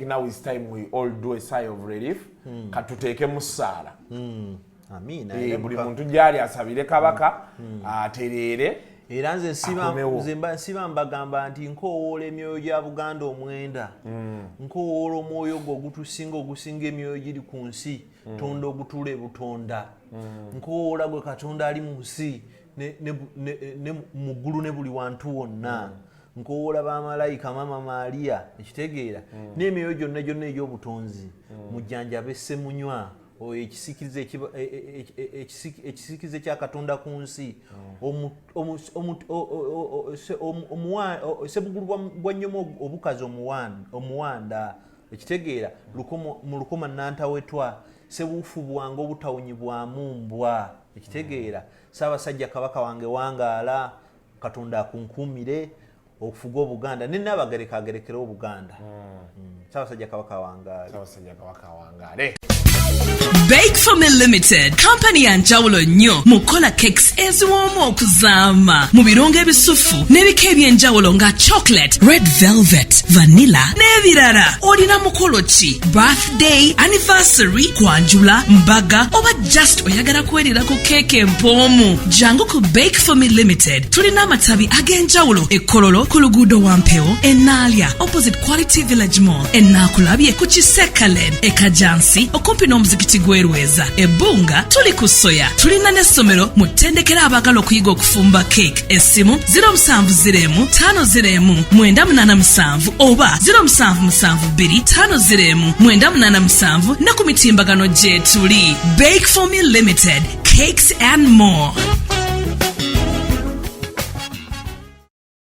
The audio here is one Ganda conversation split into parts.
now it's time we all do a sigh of relief. Katuteke musala. Amina. Buli muntu gyali asabire Kabaka aterere. Era nze siba mbagamba nti nkowoola emyoyo gya Buganda omwenda. Nkowoola omwoyo gwo ogusinga emyoyo giri ku nsi. Tonda ogutule butonda. Nkowoola gwe Katonda ali mu nsi ne mu ggulu ne buli wantu wonna. Nkowoola bamalayika Mama Maria ekitegeera n'emyoyo gyonna egy'obutonzi mujjanjabe Ssemunywa oyo ekisikize kya Katonda ku nsi Ssebugulu bwa nnyoma obukazi omuwanda ekitegeera mu lukoma nantawetwa Ssebuufu bwange obutawunyibwamu mbwa ekitegeera Ssaabasajja Kabaka wange wangaala Katonda akunkuumire okufuga Obuganda n'abagerekera Obuganda. Ssaabasajja Kabaka wangaale. Bake for Me Limited, company yanjawulo nnyo mukola cakes eziwoomu okuzaama mu birungo ebisufu n'ebika eby'enjawulo nga chocolate, red velvet, vanilla n'ebirala. Olina mukolo ki? Birthday, anniversary, kwanjula, mbaga oba just oyagala kwerira ku keeke empoomu? Jangu ku Bake for Me Limited. Tulina amatabi ag'enjawulo e Kololo ku luguudo Wampewo, e Naalya opposite Quality Village Mall, e Naakulabye ku Kisekalen, e Kajansi okumpi n'omuzikiti gwerweza, e Bunga tuli ku Soya. Tulina n'essomero mu ttendekero abaagala okuyiga okufumba cake. Essimu 0705019887 oba 0772509887 ne ku mitimbagano gye tuli. Bake for Me Limited, cakes and more.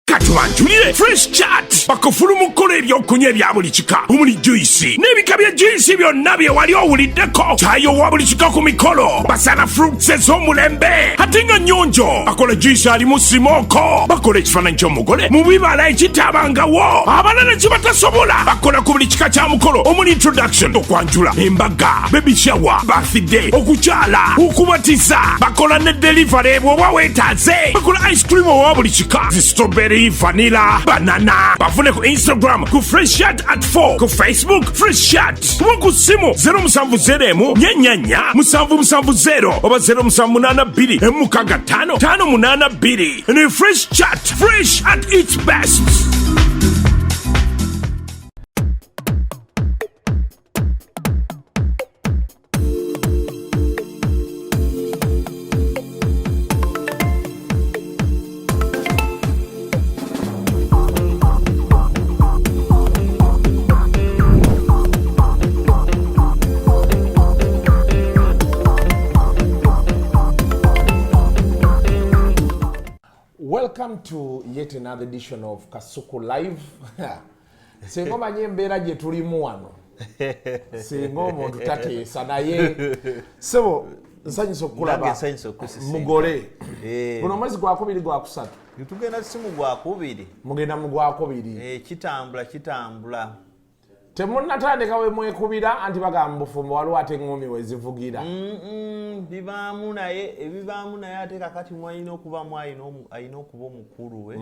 Katubanjulire Fresh Chat bakofulu mukola ebyokunywa ebya buli kika omuli juice n'ebika bya juice byonna bye wali owuliddeko kyayo wa buli kika ku mikolo basana fruits ez'omulembe ate nga nnyonjo bakola juice alimu simoko bakola ekifaananyi ky'omugole mu bibala ekitabangawo abalala kye batasobola bakola ku buli kika kya mukolo omuli introduction okwanjula embaga baby shower birthday okukyala okubatiza bakola ne delivery bw'oba weetaaze bakola ice cream owa buli kika strawberry vanilla, banana. Bafune ku Instagram ku Fresh Chat at 4 ku Facebook Fresh Chat. Ku simu 0770 oba 0782 and Fresh Chat, fresh at its best. Welcome to yet another edition of Kasuku Live. Singo manye mbeera gye tulimu wano. Singo omuntu tateesa naye. So, nsanyusa okulaba mugole. Guno mwezi gwa 2 gwa 3. Tugenda simu gwa 2. Mugenda mu gwa 2. Kitambula. Temunnatandika we mwekubira anti bagamba bufumbo waliwo ate ng'omi wezivugira. Bibaamu naye ate kakati mwalina okubamu alina okuba omukulu we.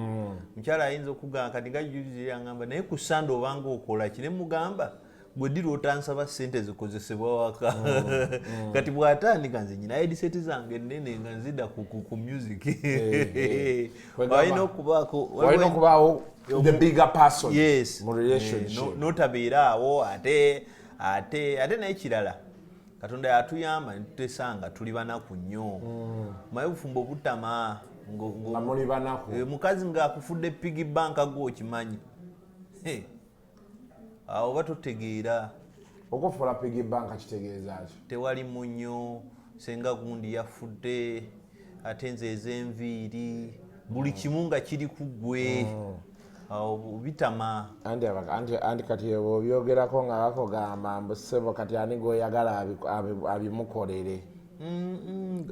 Mukyala ayinza okugamba kati nga julizi yangamba naye ku Sande obanga okola ki ne mugamba gwe ddi lw'otansaba ssente zikozesebwa waka. Kati bw'atandika nze nyina headset zange ennene nga nzidda ku music. Walina okubaawo the bigger person. Yes. Mu relationship. Notabeera awo ate naye kirala. Katonda yatuyamba netutesanga tuli banaku nnyo. Maye bufumbo butama muli banaku. Mukazi ng'akufudde piggy bank gwo kimanyi. Awo batotegeera. Okufuula piggy bank kitegeeza ki? Tewali munnyo, senga gundi yafudde, ate nze ez'enviiri, buli kimu nga kiri ku ggwe. Bitama anti kati obyogerako nga bakugamba mbusebo kati ani goyagala abimukolere.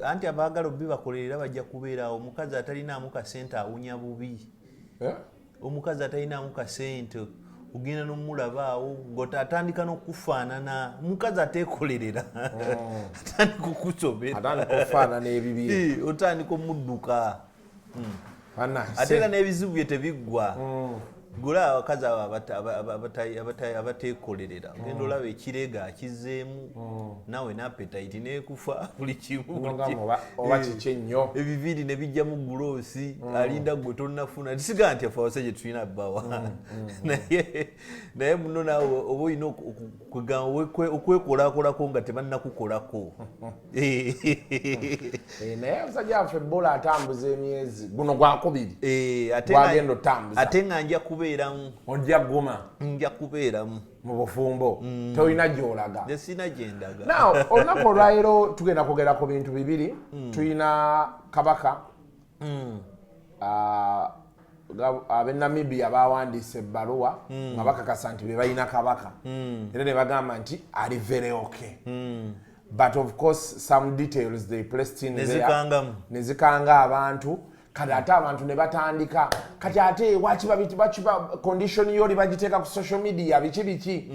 Anti abaagala obibakolerera bajja kubeera omukazi atalinaamu kasente awunya bubi. Omukazi atalinaamu kasente ogenda n'omulaba awo ng'otandika n'okufaanana omukazi ateekolerera atandika okusobera atandika okufaanana ebibi otandika omudduka ate era n'ebizibu bye tebiggwa gula abakazi abateekolerera ogenda olaba ekireega akizeemu nawe n'appetite neekufa buli kimu oba kiki ennyo ebiviiri ne bijja mu guloosi alinda gwe tonnafuna tisigaa nti afawase gye tulina bbawa naye muno naawe oba olina okwekolakolako nga tebannakukolako naye omusajja waffe Buule atambuza emyezi guno gwakubiri gwagenda otambuza ate nga nja kubeeramu ojja guma nja kubeeramu mu bufumbo tolina gy'olaga sina gyendaga now olunaku olwaleero tugenda kwogera ku bintu bibiri tulina Kabaka ab'e Namibia bawandiise ebbaluwa nga bakakasa nti be balina Kabaka era ne bagamba nti ali very okay but of course some details they placed in there nezikanga abantu kati ate abantu ne batandika kati ate wakiba condition yoli bagiteeka ku social media biki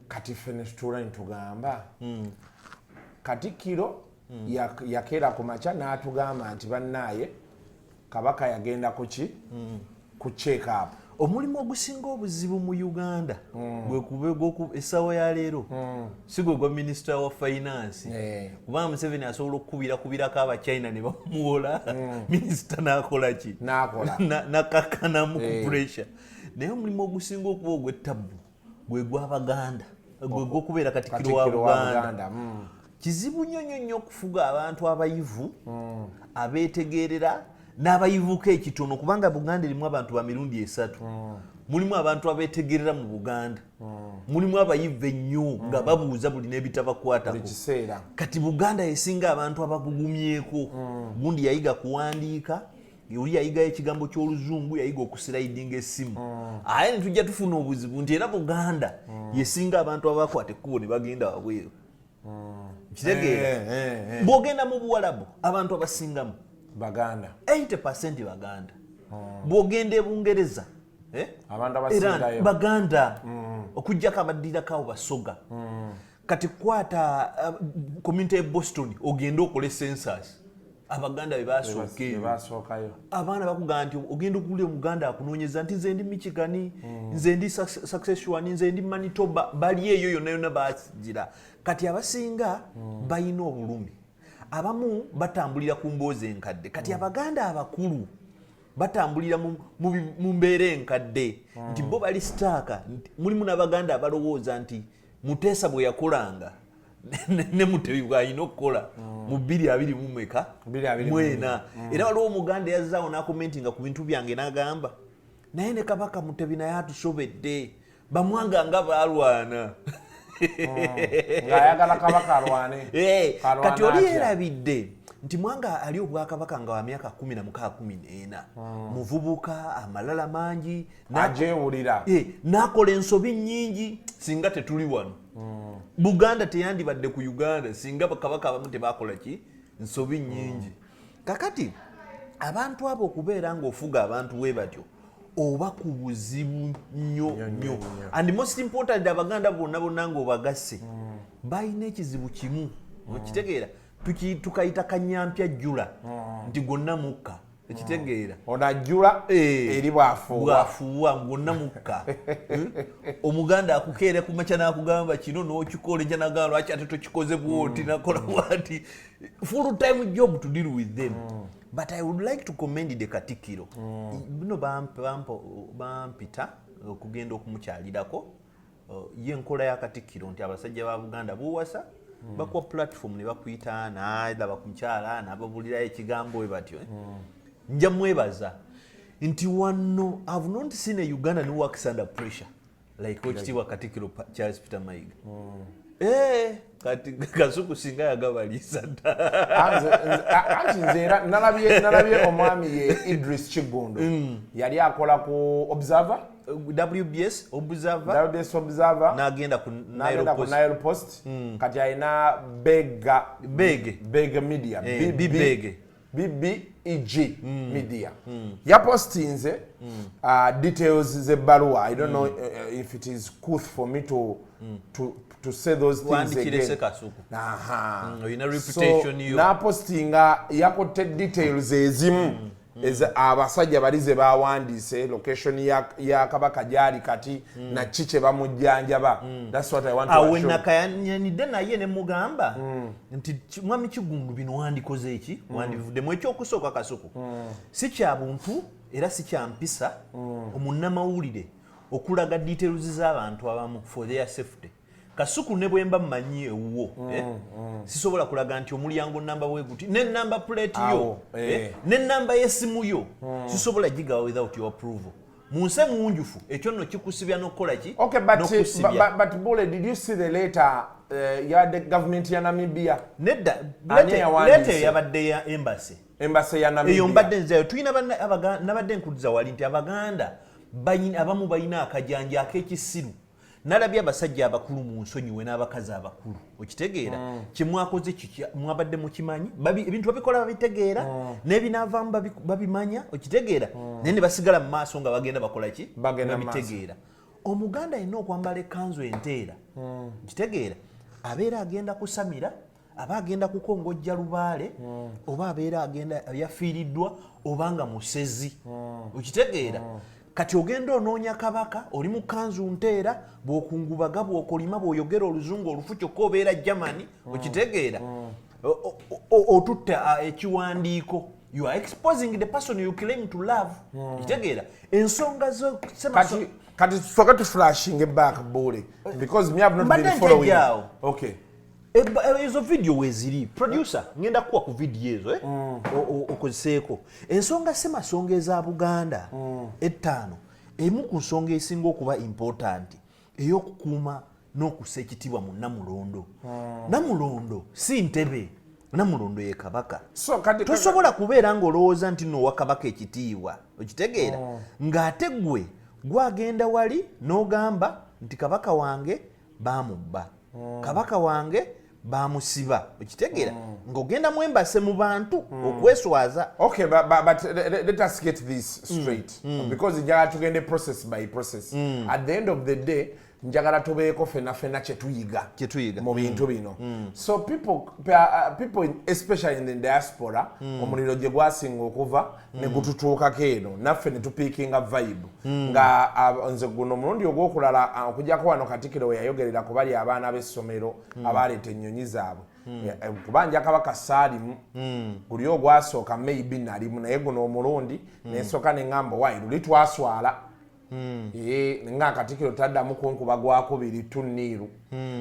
kati fene situla nitugamba Katikkiro yakeera ku makya n'atugamba nti bannaaye Kabaka yagenda ku check up omulimu ogusinga obuzibu mu Uganda gwe essaawa ya leero si gwe gwa minisita wa finance kubanga Museveni asobola okukubirako abachina ne bamuwola minisita n'akola ki nakakkanamu ku pressure naye omulimu ogusinga okuba ogw'ettabu gwe gw'Abaganda gwe gw'okubeera Katikkiro wa Buganda kizibu nnyo okufuga abantu abayivu abeetegeerera n'abayivuko ekitono kubanga Buganda erimu abantu ba mirundi esatu mulimu abantu abeetegerera mu Buganda mulimu abayivu ennyo nga babuuza buli n'ebitabakwatako kati Buganda esinga abantu abagugumyeko gundi yayiga kuwandiika oli yayigayo ekigambo ky'Oluzungu yayiga okusiraidinga essimu aye netujja tufuna obuzibu nti era Buganda yesinga abantu abakwata ekkubo ne bagenda wabweru kitegeera bw'ogenda mu Buwalabu abantu abasingamu Baganda 80% Baganda bw'ogenda e Bungereza abantu abasingayo Baganda okujjako abaddirako abo Basoga kati kwata community e Boston ogenda okole census Abaganda bebasookayo abaana bakugamba nti ogenda okuli Omuganda akunoonyeza nti nze ndi Michigan nze ndi Saskatchewan nze ndi Manitoba bali eyo yonna bagira kati abasinga bayina obulumi abamu batambulira ku mboozi enkadde kati Abaganda abakulu batambulira mu mbeera enkadde nti bo bali sitaaka mulimu n'Abaganda abalowooza nti Muteesa bwe yakolanga ne Mutebi bw'alina okukola mu 2024 era waliwo Omuganda yazzaawo n'akomentinga ku bintu byange n'agamba naye ne Kabaka Mutebi naye atusobedde bamwanga nga baalwana ng'ayagala Kabaka alwane kati oli yerabidde nti Mwanga ali obwakabaka nga wa myaka 16-14 muvubuka amalala mangi ajeewulira n'akola ensobi nnyingi singa tetuli wano Buganda teyandibadde ku Uganda singa Kabaka abamu tebakola ki nsobi nnyingi kakati abantu abo okubeera ng'ofuga abantu we batyo oba ku buzibu nnyo and most important Abaganda bonna ng'obagasse balina ekizibu kimu okitegeera tukayita kanyampya jjula nti gonna mukka ekitegeera onajjula eri bwafuuwa gonna mukka Omuganda akukeere ku makya n'akugamba kino n'okikola ejja nagamba lwaki ate tokikoze bwoti nakola bwati full time job to deal with them but I would like to commend the Katikkiro bino bampita okugenda okumukyalirako ye enkola ya Katikkiro nti abasajja ba Buganda buwasa bakuwa platform ne bakuyita naadaba ku mukyala n'ababulirayo ekigambo we batyo nja mwebaza nti wano I've not seen a Ugandan who works under pressure like Oekitiibwa Katikkiro Charles Peter Mayiga kati Kasuku singa yagabaliisa anti nze era nalabye omwami ye Idris Kigundu yali akola ku Observer WBS Observer n'agenda ku Nile Post kati alina Beg Media BBEG Media yapostinze details z'ebbaluwa I don't know if it is cool for me to say those things again oyina reputation yo n'apostinga yakotte details ezimu abasajja balize bawandiise location ya Kabaka gyali kati na kiche bamujjanjaba. That's what I want to show. Awe nakayanyanidde naye ne mugamba nti mwami Kigundu bino wandikoze eki wandivuddemu ekyokusooka Kasuku si kya buntu era si kya mpisa omunnamawulire okulaga details z'abantu abamu for their safety. Kasuku ne bwemba mmanyi ewuwo sisobola kulaga nti omulyango namba bweguti ne namba plate yo ne namba y'essimu yo sisobola gigawa without your approval. Munse munjufu ekyo nno kikusibya n'okukola ki. Okay, but Buule, did you see the letter ya the government ya Namibia? Nedda letter yabadde ya embassy ya Namibia. Eyo mbadde nzayo tuyina nabadde nkuliza wali nti Abaganda abamu balina akajanja ak'ekisiru. Nalabye abasajja abakulu mu nsonyiwe n'abakazi abakulu okitegeera kimwakoze kiki mwabadde mukimanyi ebintu babikola babitegeera n'ebinaavaamu babimanya okitegeera naye ne basigala mu maaso nga bagenda bakola ki babitegeera. Omuganda yenna okwambala ekkanzu enteera okitegeera abeera agenda kusamira aba agenda kukongojja lubaale oba abeera agenda yafiiriddwa obanga musezi okitegeera. Kati ogenda onoonya Kabaka oli mu kanzu nteera bw'okungubaga bw'okolima bw'oyogera oluzungu olufu kyokka obeera Germany okitegeera otutta ekiwandiiko you are exposing the person you claim to love okitegeera ensonga zo kati tusoka tuflashing back Buule because me have not been following. Okay. Ezo video weziri producer ngenda kuwa ku video ezo okozeeko ensonga semasonga eza Buganda ettaano emu ku nsonga esinga okuba important ey'okukuuma n'okussa ekitiibwa mu Namulondo. Namulondo si Ntebe, Namulondo ye Kabaka. Tosobola kubeera ng'olowooza nti n'owa Kabaka ekitiibwa okitegeera ng'ate gwe gwagenda wali n'ogamba nti Kabaka wange baamubba Kabaka wange bamusiba okitegeera ng'ogenda mu embase mu bantu okweswaza. Okay, but let us get this straight because njagala tugende process by process. At the end of the day njagala tubeeko fena kyetuyiga mu bintu bino. So people especially in the diaspora omuliro gye gwasinga okuva ne gututuukako eno naffe ne tupiikinga vibe nga nze guno omulundi ogwokulala okujjako wano Katikkiro we yayogerera ku bali abaana b'essomero abaleeta ennyonyi zaabwe kubanja Kabaka saalimu guli ogwasooka maybe nalimu naye guno omulundi nensooka ne ŋŋamba wayi luli twaswala nga Katikkiro taddamu kunkuba gwakubiri tunniiru.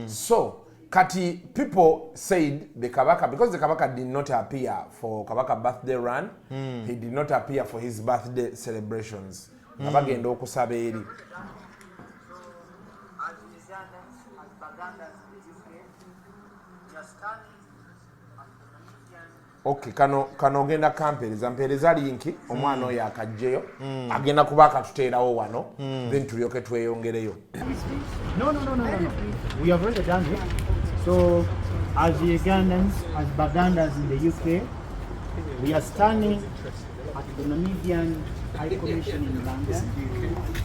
So kati people said the Kabaka, because the Kabaka did not appear for Kabaka birthday run, he did not appear for his birthday celebrations. Bagenda okusaba eri. Okay, kano ogenda kampereza linki omwana oyo akajjeyo agenda kuba akatuteerawo wano then tulyoke tweyongereyo. No. We have already done it. So as Ugandans, as Bagandas in the UK, we are standing at the Namibian High Commission in London,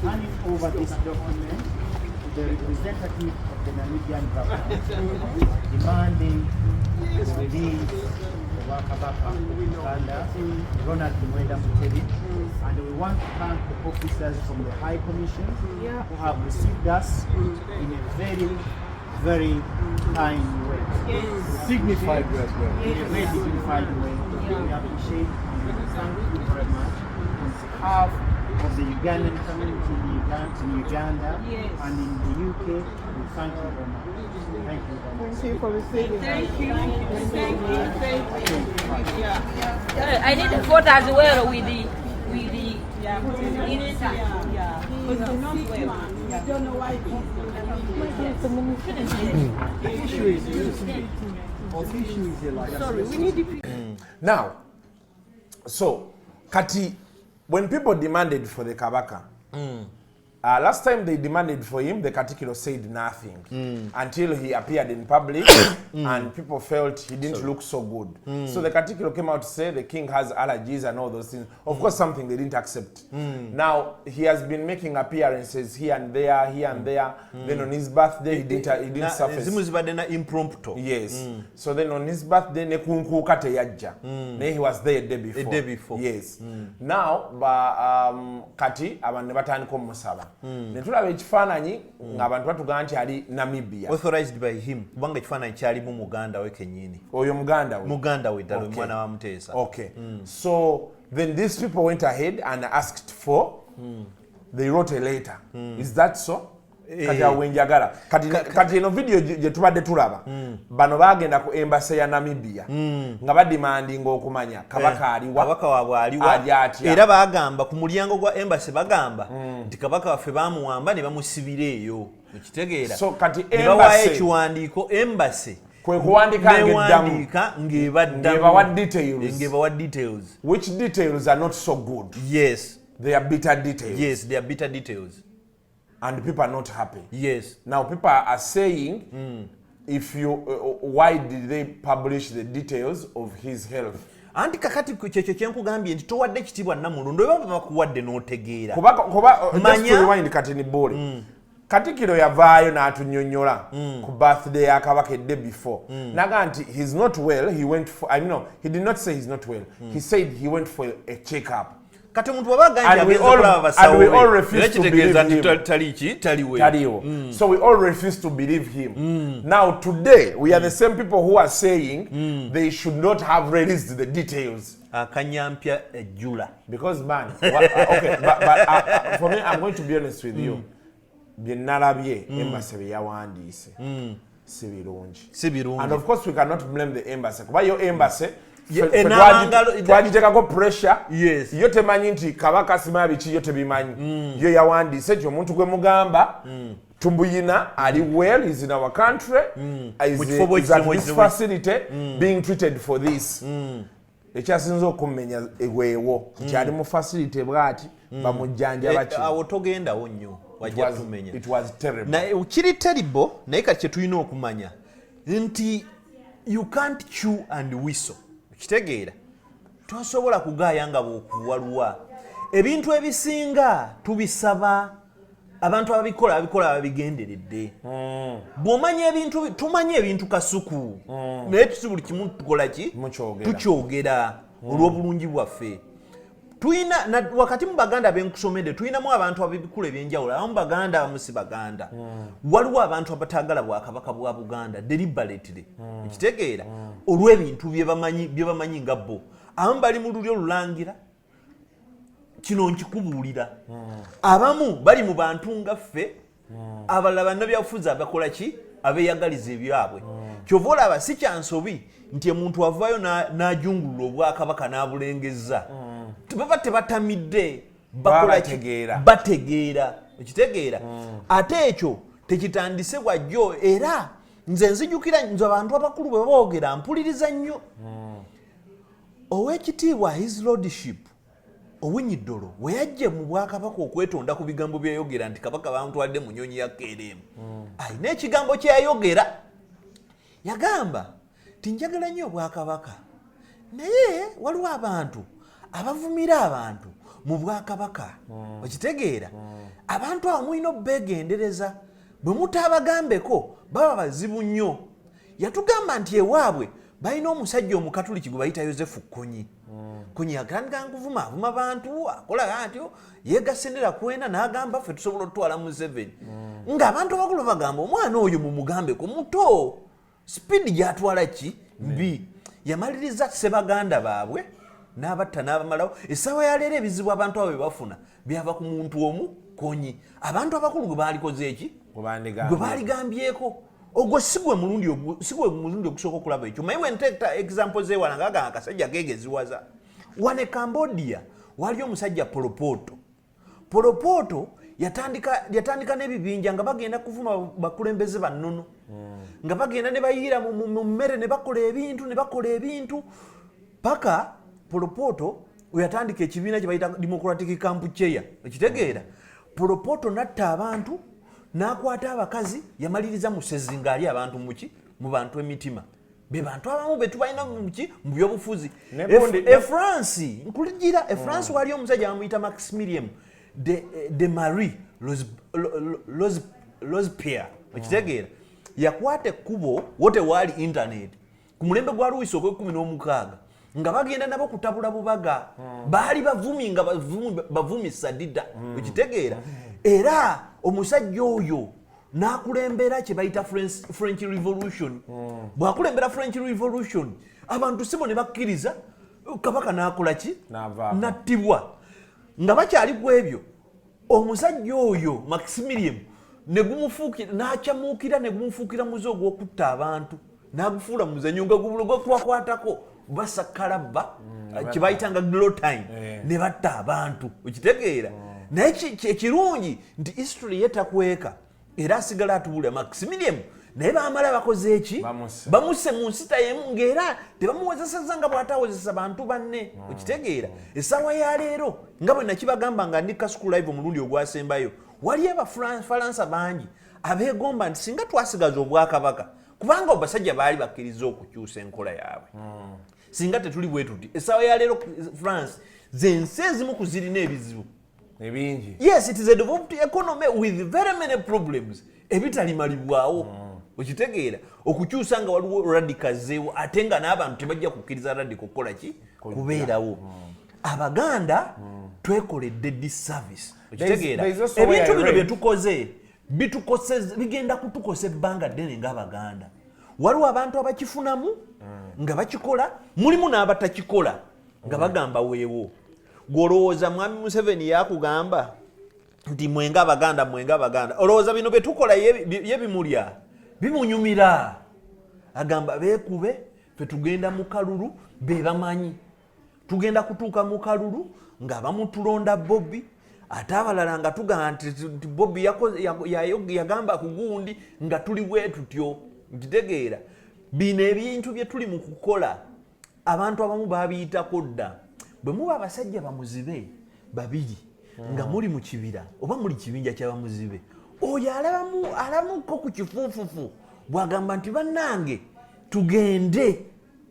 handing over this document to the representative of the Namibian government, demanding the release of Kabaka and Ronald Mwenda Mutebi. And we want to thank the officers from the High Commission who have received us in a very, very kind way. Yes. Signified way as well. In a very dignified way. We appreciate and thank you very much on behalf of the Ugandan community in Uganda and in the UK. We thank you very much. Thank you very much. Thank you for receiving. Thank you. I did a photo as well with the inside. I don't know why. Sorry, we need to. Now, so kati when people demanded for the Kabaka, Last time they demanded for him, the Katikiro said nothing until he appeared in public and people felt he didn't look so good. So the Katikiro came out to say the king has allergies and all those things. Of course, something they didn't accept. Now, he has been making appearances here and there. Then on his birthday, he didn't surface. Impromptu. Yes. So then on his birthday, then he was there a day before. Yes. Now, Kati, abantu batandika omusaba. Netulaba ekifaananyi ng'abantu batugamba nti ali Namibia. Authorized by him. Kubanga ekifaananyi kyalimu muganda we kennyini. Oyo muganda we? Muganda we ddala omwana wa Muteesa. Okay. So then these people went ahead and asked for, they wrote a letter. Is that so? Kati awenjagala. Kati eno video gye tubadde tulaba. Bano bagenda ku embassy ya Namibia. Nga badimandinga okumanya Kabaka aliwa. Kabaka waabwe aliwa. Era bagamba ku mulyango gwa embassy bagamba nti Kabaka waffe bamuwamba ne bamusibira eyo. Okitegeera. So kati embassy. Bawayo ekiwandiiko embassy. Kwe kuwandika ng'ebawa details. Which details are not so good. Yes. They are bitter details. Yes, they are bitter details. And people are not happy. Yes. Now people are saying, if you, why did they publish the details of his health? Anti kakati kyekyo kyenkugambye nti towadde ekitiibwa Namulondo oba bakuwadde n'otegeera. Kuba just to rewind kati ni Buule. Katikiro yavaayo n'atunnyonnyola ku birthday ya Kabaka the day before. Naga nti he's not well, he went for, he did not say he's not well. He said he went for a check-up. And we all refuse to believe him. So we all refuse to believe him. Now today, we are the same people who are saying they should not have released the details. Because man, okay, but for me, I'm going to be honest with you. And of course, we cannot blame the embassy. Why your embassy? Twagitekako pressure. Yes. Yo temanyi nti Kabaka simanyi biki yo tebimanyi. Yo yawandiise ekyo omuntu gwe mugamba Tumbuyina ali well, he's in our country, is at this facility being treated for this. Ekyasinza okumenya eweewo nti ali mu facility bwati bamujjanjaba ki. Awo togendawo nnyo wajja tumenya. It was terrible. Na kiri terrible naye kati tulina okumanya nti you can't chew and whistle. Kitegeera tosobola kugaaya nga bw'okuwaluwa. Ebintu ebisinga tubisaba abantu ababikola babigenderedde. Bw'omanya ebintu tumanye ebintu kasuku. Naye buli kimu tukola ki? Tukyogera olw'obulungi bwaffe. Tuyina wakati mu Baganda benkusomedde tuyinamu abantu ab'ebikulu ebyenjawulo. Abamu Baganda abamu si Baganda. Waliwo abantu abataagala Bwakabaka bwa Buganda deliberately. Ekitegeera olw'ebintu bye bamanyi nga bo. Abamu bali mu lulyo lulangira kino nkikubuulira. Abamu bali mu bantu nga ffe abalala bannabyabufuzi abakola ki abeeyagaliza ebyabwe. Kyova olaba si kyansobi nti omuntu avaayo n'ajungulula Obwakabaka n'abulengezza. Baba tebatamidde bategeera ekitegeera ate ekyo tekitandise bwajjo era nze nzijukira nze abantu abakulu bwe boogera mpuliriza nnyo. Oweekitiibwa his lordship Owinyiddolo we yajje mu Bwakabaka okwetonda ku bigambo byayogera nti Kabaka bamutwadde mu nnyonyi ya KLM. Ayina ekigambo kyeyayogera yagamba tinjagala nnyo Obwakabaka naye waliwo abantu abavumira abantu mu Bwakabaka. Okitegeera abantu abo mulina obbeegendereza bwe mutaabagambeko baba bazibu nnyo. Yatugamba nti ewaabwe balina omusajja omukatuliki gwe bayita Yosefu Konyi. Konyi yagandika nkuvuma avuma bantu akola atyo yeegasendera kwena n'agamba ffe tusobola otutwala mu 7. Ng'abantu abakulu bagamba omwana oyo mumugambeko muto sipiidi gy'atwala ki mbi. Yamaliriza Ssebaganda baabwe n'abatta n'abamalawo. Essaawa ya leero ebizibu abantu abo bye bafuna byava ku muntu omu Konyi. Abantu abakulu gwe baalikoze eki gwe baaligambyeko. Ogwo sigwe mulundi okusooka okulaba ekyo. Maye wenteekta example z'ewala ng'agamba akasajja geegeziwaza. Wane Cambodia waliyo omusajja Polopoto yatandika n'ebibinja nga bagenda kuvuma bakulembeze bannono. Nga bagenda ne bayiira mu mmere ne bakola ebintu paka Polopoto oyatandika ekibiina kye bayita Democratic Kampucheya. Ekitegeera Polopoto natta abantu n'akwata abakazi yamaliriza mu Sezinga ali abantu mu bantu emitima be bantu abamu be tubalina mu byobufuzi France nkuligira France wali omusajja amuyita Maximilian de Marie Robespierre okitegeera yakwata ekkubo wote wali internet ku mulembe gwa Louis ogw'e16 nga bagenda nabo kutabula bubaga baali bavumi nga bavumi sadida okitegeera era omusajja oyo n'akulembera kye bayita French Revolution bw'akulembera French Revolution abantu sibo ne bakkiriza Kabaka n'akola ki nattibwa nga bakyali ku ebyo omusajja oyo Maximilian ne gumufuukira n'akyamuukira ne gumufuukira muze ogw'okutta abantu n'agufuula muzannyo nga gwakwatako basakalabba kye bayitanga glotine ne batta abantu okitegeera naye ekirungi nti history yetakweka era asigala atubula Maximilian naye baamala bakoze eki bamusse mu nsita y'emu ng'era tebamuwozeseza nga bw'atawozesa bantu banne okitegeera essaawa ya leero nga bwe nakibagamba nga ndi Kasuku live omulundi ogwasembayo wali abafalansa bangi abeegomba nti singa twasigaza obwakabaka kubanga obasajja baali bakkiriza okukyusa enkola yaabwe singa tetuli bwe tuti essaawa ya leero France zensi ezimu kuzirina ebizibu ebingi yes it is a developed economy with very many problems ebitalimalibwawo okitegeera okukyusa nga waliwo radicalzeewo ate nga n'abantu tebajja kukkiriza radical kukola ki kubeerawo abaganda twekoledde disservice okitegeera ebintu bino byetukoze bigenda kutukosa ebbanga ddene ng'abaganda waliwo abantu abakifunamu nga bakikola mulimu n'abatakikola nga bagamba weewo gwolowooza mwami Museveni yakugamba nti mwenga abaganda olowooza bino byetukola ye bimulya bimunyumira agamba beekube fe tugenda mu kalulu be bamanyi tugenda kutuuka mu kalulu nga bamutulonda Bobby ate abalala nga tugamba nti Bobby yagamba ku gundi nga tuli bwe tutyo nkitegeera bino ebintu bye tuli mu kukola abantu abamu babiyitako dda bwe muba abasajja bamuzibe babiri nga muli mu kibira oba muli kibinja ky'abamuzibe oyo alamuko ku kifuufufu bw'agamba nti bannange tugende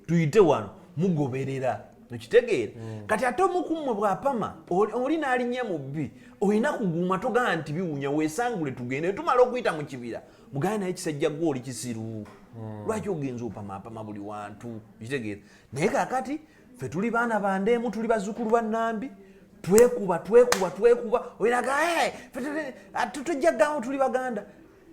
tuyite wano mugoberera okitegeera kati ate omukummwe bw'apama oli n'alinnya mu bbi olina kuguuma togamba nti biwunya weesangule tugende tumala okuyita mu kibira mugaye naye kisajja gwe oli kisiru lwaki ogenza opamaapama buli wantu okitegeera naye kaakati fe tuli baana bandeemu tuli bazzukulu ba Nambi twekuba oyinaga tujjaggamu tuli baganda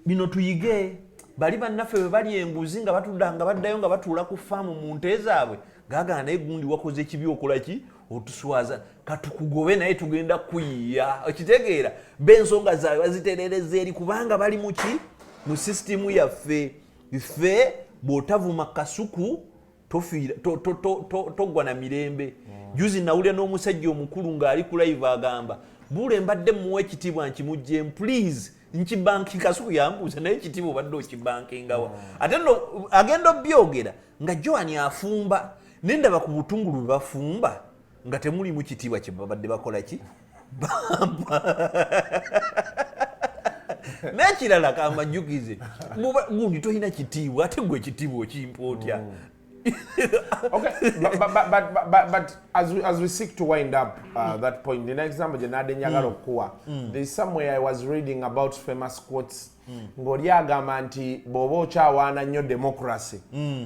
bino tuyige bali bannaffe bwe bali enguzi nga batudda nga baddayo nga batuula ku faamu mu nte zaabwe gaagana naye gundi wakoze ekibi okola ki otuswaza katukugobe naye tugenda kuyiya okitegeera b'ensonga zaabwe baziterereza eri kubanga bali mu ki mu sisitimu yaffe ffe bw'otavuma Kasuku togwa na mirembe juzi nawulira n'omusajja omukulu ng'ali ku live agamba Buule mbadde muwe ekitiibwa nkimugjeemu please nkibanki Kasuku yambuuza naye ekitiibwa obadde okibankingawa ate nno agenda obyogera nga Joan afumba nendaba ku butungulu bwe bafumba nga temulimu kitiibwa kye babadde bakola ki n'ekirala kamajjukize gundi tolina kitiibwa ate gwe ekitiibwa okimpa otya Okay, but as we seek to wind up that point, the next example, there's somewhere I was reading about famous quotes. Ng'olyagamba nti bw'oba okyawaana nnyo democracy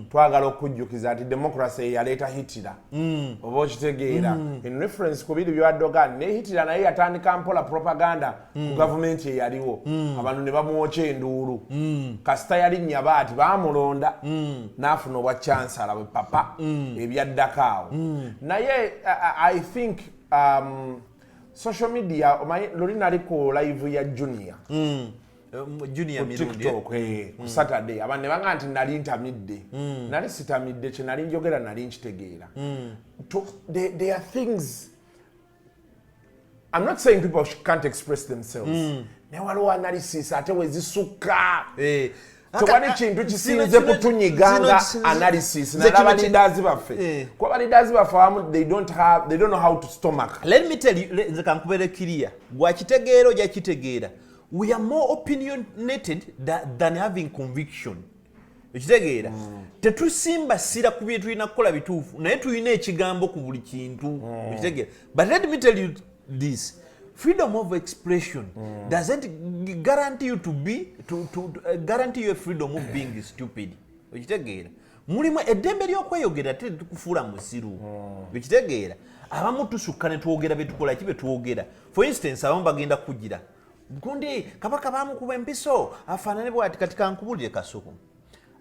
twagala okujjukiza nti democracy yaleeta Hitler oba okitegeera in reference ku biri by'addogan ne Hitler naye yatandika mpola propaganda ku gavumenti eyaliwo abantu ne bamwokya enduulu kasita yalinnya baati baamulonda n'afuna obwa chancellor bwe papa ebyaddako awo naye I think social media luli naliko live ya Junior TikTok ku Saturday abantu ne banga nti nali ntamidde nali sitamidde kye nali njogera nali nkitegeera there are things I'm not saying people can't express themselves naye waliwo analysis ate wezisukka tewali kintu kisinze kutunyiganga analysis nalaba leaders baffe kuba leaders baffe abamu they don't know how to stomach. Let me tell you, nze kankubere clear gwakitegeera ojja kitegeera, we are more opinionated than having conviction. Ekitegeera tetusimba sira ku bintu tulina kukola bituufu naye tulina ekigambo ku buli kintu. Ekitegeera, but let me tell you this, freedom of expression doesn't guarantee you guarantee you a freedom of being stupid. Ekitegeera, mulimu eddembe ly'okweyogera tetukufuula musiru. Ekitegeera, abamu tusukka ne twogera betukola ki betwogera. For instance, abamu bagenda kugira gundi Kabaka bamukuba empiso afaanane bw'ati. Kati kankubulire Kasuku,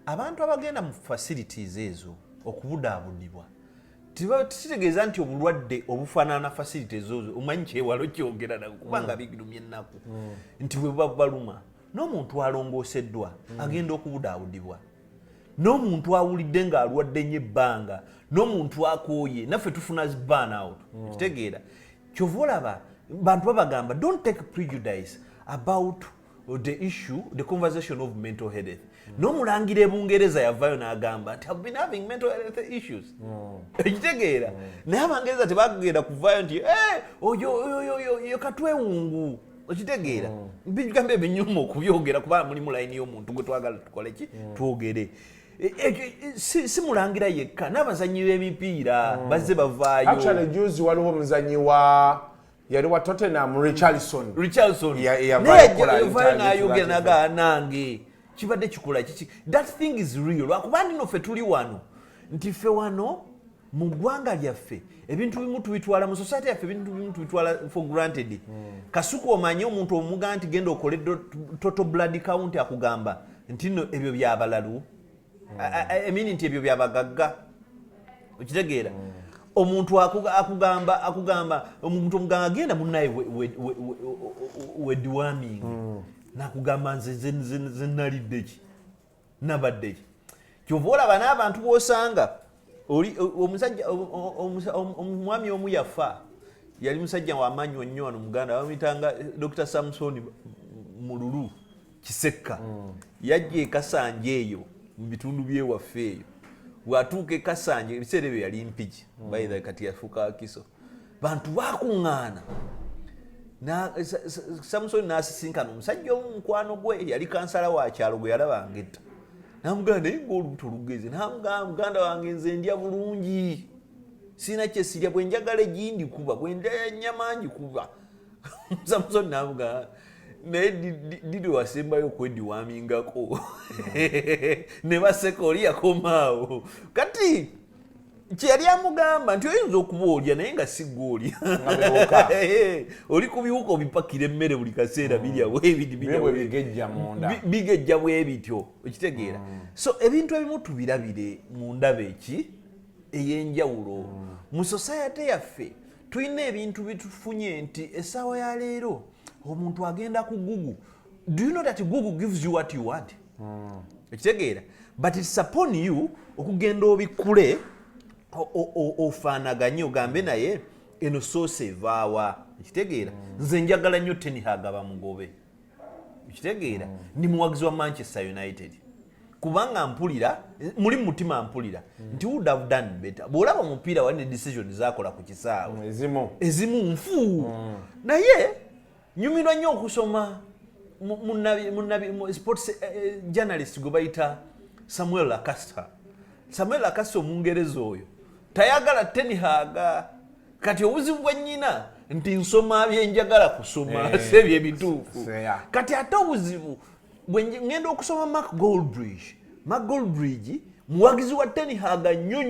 abantu abagenda mu facilities ezo okubudaabudibwa kitegeeza nti obulwadde obufaanana facilities ezo omanyi kyewalo kyogera nago kubanga bigirumya ennaku nti bwe buba baluma. N'omuntu alongooseddwa agenda okubudaabudibwa, n'omuntu awulidde ng'alwadde nnyo ebbanga, n'omuntu akooye, naffe tufuna burn out. Kitegeera, kyova olaba bantu babagamba don't take prejudice about the issue, the conversation of mental health. N'omulangira Ebungereza yavaayo n'agamba nti I've been having mental health issues. Ekitegeera, naye Abangereza tebagenda kuvaayo nti oyo katwewungu. Ekitegeera, bigambo ebinyuma okubyogera kuba mulimu layini y'omuntu gwe twagala tukole ki twogere. Si mulangira yekka, n'abazanyi b'emipiira bazze bavaayo. Actually juzi waliwo omuzanyi yali wa Tottenham Richarlison yavaayo n'ayogera naga nange kibadde kikola kiki. That thing is real. Lwakuba nno ffe tuli wano nti ffe wano mu ggwanga lyaffe ebintu bimu tubitwala mu society yaffe, ebintu bimu tubitwala for granted. Kasuku omanyi omuntu omuga nti genda okole total blood count akugamba nti nno ebyo byabalalu, I mean nti ebyo byabagagga. Okitegeera, omuntu akugamba omuntu omuganga agenda munnaye we deworming nakugamba nze nalidde ki nabadde ki. Kyova olaba n'abantu b'osanga omusajja omwami omu yafa, yali musajja w'amaanyi nnyo wano Muganda, bamuyitanga Dr. Samson Mululu Kisekka. Yajja e Kasanje eyo mu bitundu by'ewaffe eyo, bw'atuuka e Kasanje ebiseera ebyo yali mpiki bayira kati yafuuka Akiso, bantu bakuŋŋaana. Samson n'asisinkana omusajja omukwano gwe yali kansala wa kyalo gwe yalabanga etta, n'amugamba naye ng'olubuto lugeze, n'amugamba muganda wange nze ndya bulungi sina kye sirya, bwe njagala egindi kuba, bwe ndya ennyama njikuba. Samson n'amugamba naye didi wasembayo okwediwamingako ne baseka oli yakomaawo. Kati kyeyali amugamba nti oyinza okuba olya naye nga si gw'olya, oli ku biwuka obipakira emmere buli kaseera birya bigejja bwe bityo. Okitegeera, so ebintu ebimu tubirabire mu ndaba ey'enjawulo. Mu society yaffe tulina ebintu bitufunye nti essaawa ya leero omuntu agenda ku Google. Do you know that Google gives you what you want? Okitegeera, but it's upon you okugenda obikule ofaanaganye ogambe naye eno source evaawa. Ekitegeera, nze njagala nnyo Ten Hag bamugobe. Ekitegeera, ndi muwagizi wa Manchester United kubanga mpulira muli mu mutima mpulira nti would have done better. Bw'olaba omupiira wali ne decision zaakola ku kisaawe ezimu nfu, naye nyumirwa nnyo okusoma sports journalist gwe bayita Samuel Lacaster. Samuel Lacaster omungereza oyo tayagala Ten Hag. Kati obuzibu bwe nnyina nti nsoma byenjagala kusoma sebyo ebituufu. Kati ate obuzibu bwe ngenda okusoma Mark Goldbridge muwagizi wa Ten Hag nnyo.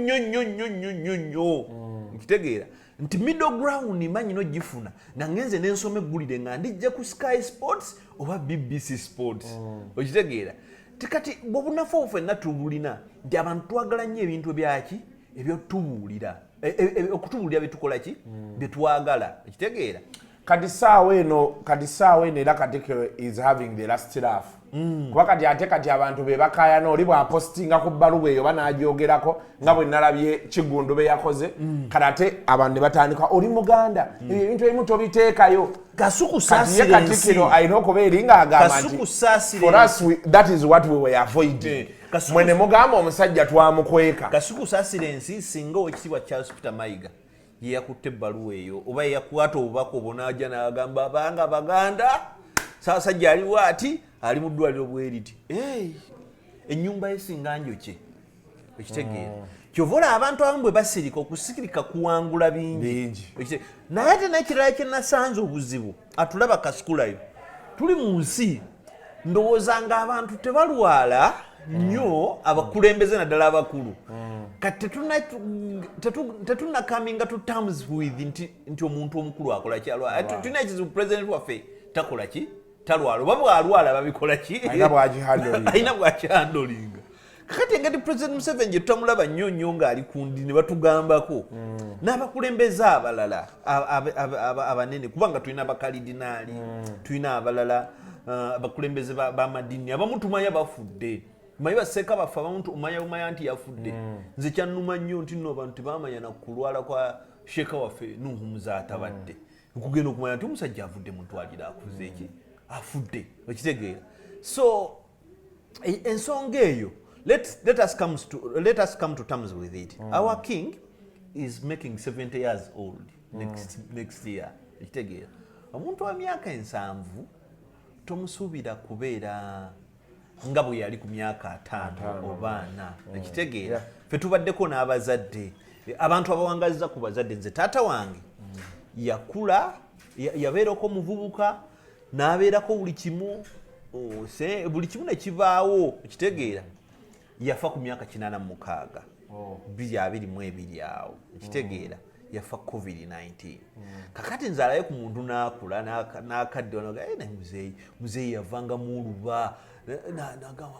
Nkitegeera nti middle ground manyi no gifuna na ngenze n'ensoma eggulire nga ndijja ku Sky Sports oba BBC Sports. Okitegeera, tikati bwobunafu ffenna tubulina nti abantu twagala nnyo ebintu ebyaki ebyotubuulira okutubuulira byetukola ki byetwagala. Ekitegeera, kati saawa eno era Katikkiro is having the last laugh. Kuba kati abantu be bakayana oli bw'apostinga ku bbaluwa eyo banagyogerako nga bwe nalabye Kigundu be yakoze kati ate abantu ne batandika oli Muganda ebintu ebimu tobiteekayo kasukusaasira ensi Katikkiro alina okubeera nga agamba nti for us that is what we were avoiding. Mwene mugamba omusajja twamukweka kasukusaasira ensi singa owekitiibwa Charles Peter Mayiga ye yakutte ebbaluwa eyo oba yakwata obubaka obwo n'ajja n'agamba abanga Baganda Ssaabasajja aliwo ati ali mu ddwaliro bweriti ennyumba yesinga njokye ekitegeera kyovola abantu abamu bwe basirika okusikirika kuwangula bingi naye ate n'ekirala kye nasanze obuzibu atulaba Kasukulayo tuli mu nsi ndowooza nga abantu tebalwala nnyo abakulembeze naddala abakulu kati tetunakaminga to terms with nti omuntu omukulu akola kyalwala tulina ekizibu president waffe takola ki talwala oba bwalwala babikola ki alina bwakihandolinga kakati engati president Museveni gye tutamulaba nnyo ng'ali kundi ne batugambako n'abakulembeze abalala abanene kubanga tulina abakalidinaali tulina abalala abakulembeze b'amadini abamu tumanya bafudde tumanyi baseka baffe abamu umanya nti yafudde nze kyannuma nnyo nti nno abantu tebamanya nakulwala kwa sheeka waffe Nuhu Muzaata badde okugenda okumanya nti omusajja avudde mu ntwaliro akuze eki afudde okitegeera so ensonga eyo let us come to terms with it. Our king is making 70 years old next year okitegeera omuntu wa myaka 7 tomusuubira kubeera nga bwe yali ku myaka 5 oba 4 okitegeera ffe tubaddeko n'abazadde abantu abawangaliza ku bazadde nze taata wange yakula yabeerako muvubuka n'abeerako buli kimu ne kibaawo okitegeera yafa ku myaka 86 22 awo okitegeera yafa COVID-19 kakati nze alaye ku muntu n'akula n'akadde muzeeyi yavanga muoluba n'agamba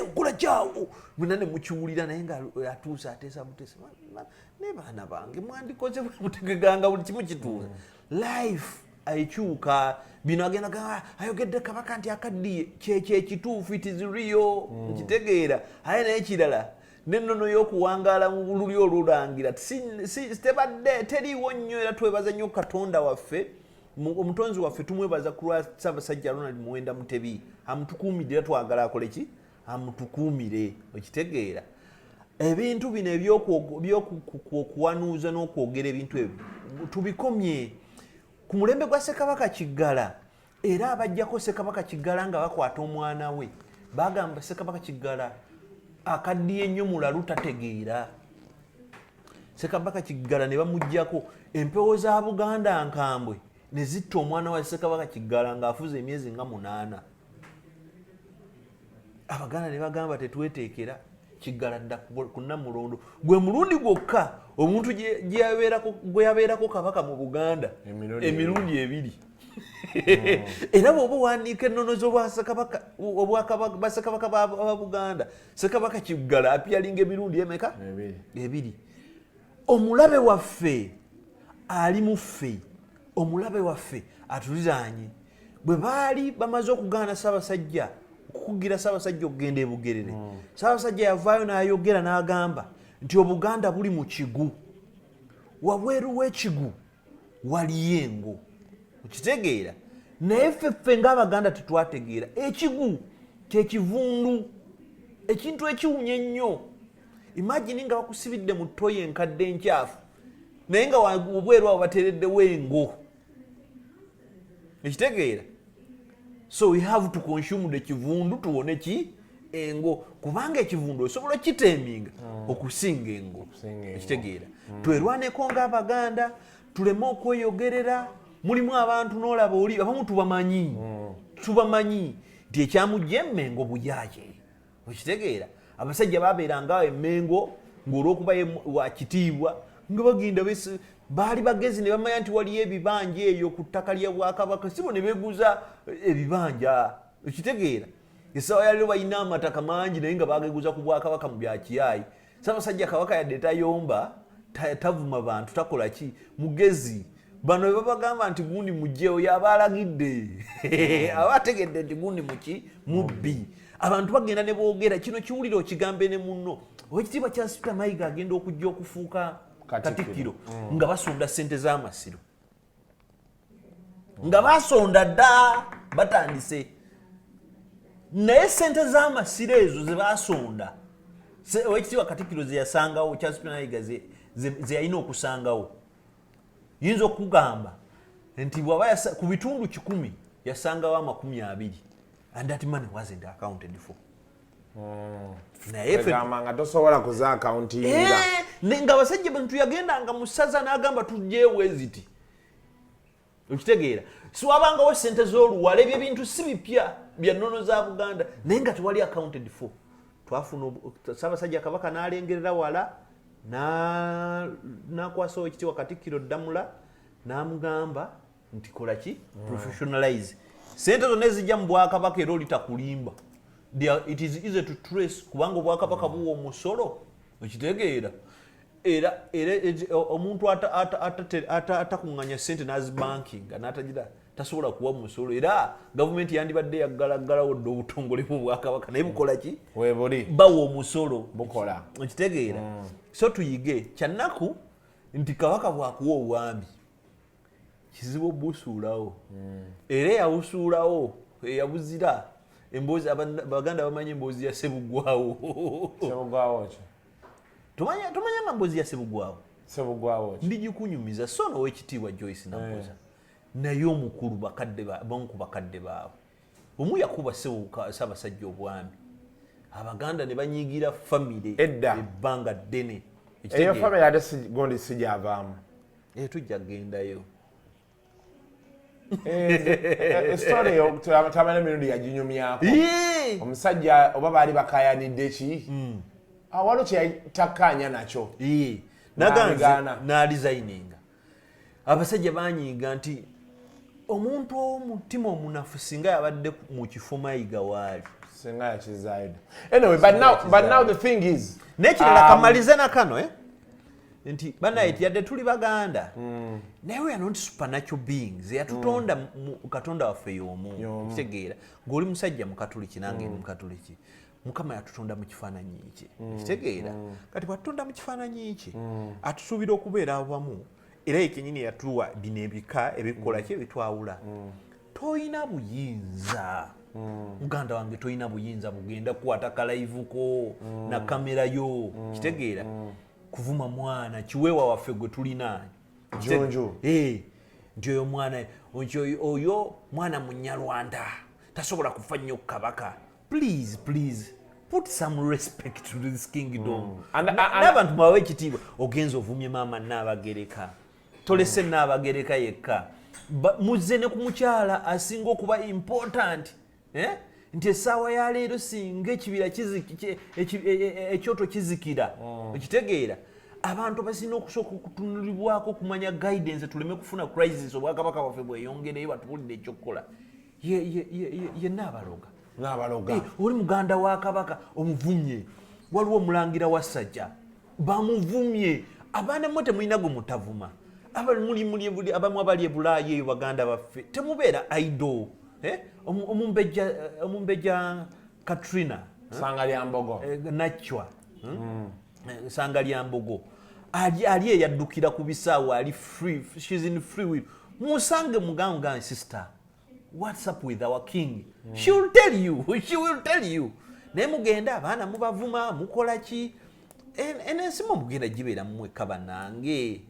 okola kyawo mwena ne mukiwulira naye nga atuuse ateesa buteesa ne baana bange mwandikoze mutegeganga buli kimu kituusa life ayikyuka bino agenda ayogedde Kabaka nti akaddiye kyekituufu it is real nkitegeera aye naye kirala n'ennono y'okuwangaala mu bululi olulangira tebadde teriiwo nnyo era twebaza nnyo Katonda waffe omutonzi waffe tumwebaza ku lwa Ssaabasajja Ronald Muwenda Mutebi amutukuumidde era twagala akole ki amutukuumire okitegeera ebintu bino ebyokuwanuuza n'okwogera ebintu ebyo tubikomye ku mulembe gwa Ssekabaka Kiggala era abajjako Ssekabaka Kiggala nga bakwata omwana we bagamba Ssekabaka Kiggala akaddiye nnyo mulalu tategeera Ssekabaka Kiggala ne bamuggyako empewo za Buganda nkambwe ne zitta omwana wa Ssekabaka Kiggala ng'afuze emyezi nga 8 Abaganda ne bagamba tetweteekera Kiggala dda ku Namulondo gwe mulundi gwokka omuntu gwe yabeerako Kabaka mu Buganda emirundi 2 era bw'oba owandiika ennono z'obwakabaka Ssekabaka ba Buganda Ssekabaka Kiggala apyalinga emirundi emeka 2 omulabe waffe ali muffe omulabe waffe atuliraanye bwe baali bamaze okugaana Ssaabasajja okukugira Ssaabasajja okugenda e Bugerere Ssaabasajja yavaayo n'ayogera n'agamba nti Obuganda buli mu kigu wabweru w'ekigu waliyo engo okitegeera naye ffe ng'Abaganda tetwategeera ekigu kyekivundu ekintu ekiwunya ennyo imagine nga bakusibidde mu ttoyi enkadde enkyafu naye nga obweru awo bateereddewo engo ekitegeera so we have to consume the kivundu tuwone ki engo kubanga ekivundu osobola kiteeminga okusinga engo ekitegeera twerwaneko ng'Abaganda tuleme okweyogerera mulimu abantu n'olaba oli abamu tubamanyi nti ekyamujja Emmengo bujaje okitegeera abasajja babeeranga Emmengo ng'olw'okuba wa kitiibwa nga bagenda baali bagezi ne bamanya nti waliyo ebibanja eyo ku ttaka lya Bwakabaka sibo ne beeguza ebibanja okitegeera essaawa yaliro balina amataka mangi naye nga bageguza ku Bwakabaka mu byakiyaayi Ssaabasajja Kabaka yadde tayomba tavuma bantu takola ki mugezi bano bwe babagamba nti gundi mujjeeyo yabalagidde abategedde nti gundi muki mubbi abantu bagenda ne boogera kino kiwulire okigambe ne munno Oweekitiibwa Charles Peter Mayiga agenda okujja okufuuka Katikkiro nga basonda ssente z'amasiro nga basonda dda batandise naye ssente z'amasiro ezo ze basonda Oweekitiibwa Katikkiro ze yasangawo Charles Peter Mayiga ze yalina okusangawo yinza okugamba nti bw'aba ku bitundu 100 yasangawo 20 and that money wasn't accounted for. naye nga tosobola kuza accountinga nga basajja bantu yagendanga mu ssaza n'agamba tujjeewo eziti okitegeera siwabangawo ssente z'oluwala ebyo ebintu si bipya bya nnono za Buganda naye nga tewali accounted for. Twafuna Ssaabasajja Kabaka n'alengerera wala n'akwasa Oweekitiibwa Katikkiro Ddamula n'amugamba nti kola ki professionalize ssente zonna ezijja mu Bwakabaka era olitakulimba. It is easy to trace kubanga Obwakabaka buwa omusolo okitegeera era omuntu atakuŋŋanya ssente n'azibankinga n'atagira tasobola kuwa musolo era gavumenti yandibadde yaggalaggalawo dde obutongole mu Bwakabaka naye bukola ki weebuli bawa omusolo bukola okitegeera so tuyige kyannaku nti Kabaka bwakuwa obwami kizibu obusuulawo era eyawusuulawo eyabuzira emboozi Abaganda bamanyi emboozi ya Sebugwawo ki tomanya nga mboozi ya Sebugwawo ki ndigikunyumiza so n'Oweekitiibwa Joyce Nampoza naye omukulu bamu ku bakadde baabwe omu yakuba Ssaabasajja obwami Abaganda ne banyiigira famire ebbanga ddene eyo famire ate gondi sigyavaamu tujja kugendayo story yo tamana emirundi yaginyumyako omusajja oba baali bakayanidde ki awalo kyetakkaanya nakyo naganza n'alizayininga abasajja banyiiga nti omuntu omutima omunafu singa yabadde mu kifo Mayiga waali singa yakizaayo anyway but now the thing is nekirala kamalize nakano nti banaye yadde tuli Baganda naye we are not supernatural beings yatutonda Katonda waffe y'omu kitegeera ng'oli musajja Mukatuliki nange ndi Mukatuliki Mukama yatutonda mu kifaananyi kye kitegeera kati bwatutonda mu kifaananyi kye atusuubira okubeera awamu era yekennyini yatuwa bino ebika ebikola ki ebitwawula toyina buyinza muganda wange toyina buyinza bugenda kukwata kalaivuko na kamera yo kitegeera kuvuma mwana kiweewa waffe gwe tulina jonjo nti oyo mwana Munyarwanda tasobola kufa nnyo Kabaka please put some respect to this kingdom n'abantu mwawe ekitiibwa ogenza ovumye maama Nnaabagereka tolese Nnaabagereka yekka muzze ne ku mukyala asinga okuba important nti essaawa ya leero singa ekibira ekyoto kizikira okitegeera abantu basina okusooka okutunulibwako okumanya guidance tuleme kufuna crisis Obwakabaka bwaffe bweyongereyo batuwulidde ekyokukola ye Nnaabaloga oli muganda wa Kabaka omuvumye waliwo omulangira wa Ssajja bamuvumye abaana mmwe temulina gwe mutavuma abamu abali e Bulaaya eyo Baganda baffe temubeera idol omumbejja Katrina Sanga lya Mbogo Nachwa Sanga lya Mbogo ali eyaddukira ku bisaawo ali free she's in free will musange muganga sister what's up with our king she will tell you naye mugenda abaana mubavuma mukola ki ensi mugenda gibeera mmwekka bannange